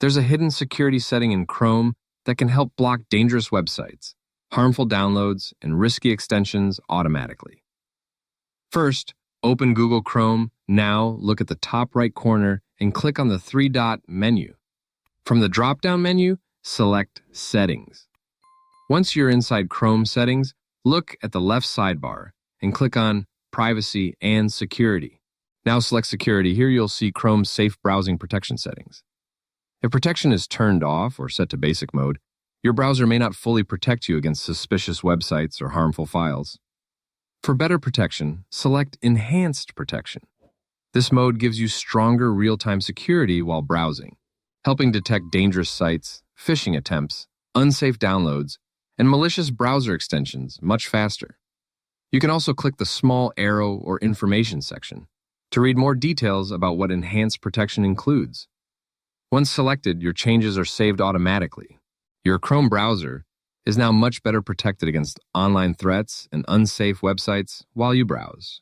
There's a hidden security setting in Chrome that can help block dangerous websites, harmful downloads, and risky extensions automatically. First, open Google Chrome. Now, look at the top right corner and click on the three-dot menu. From the drop-down menu, select Settings. Once you're inside Chrome settings, look at the left sidebar and click on Privacy and Security. Now select Security. Here you'll see Chrome's Safe Browsing Protection settings. If protection is turned off or set to basic mode, your browser may not fully protect you against suspicious websites or harmful files. For better protection, select Enhanced Protection. This mode gives you stronger real-time security while browsing, helping detect dangerous sites, phishing attempts, unsafe downloads, and malicious browser extensions much faster. You can also click the small arrow or information section to read more details about what enhanced protection includes. Once selected, your changes are saved automatically. Your Chrome browser is now much better protected against online threats and unsafe websites while you browse.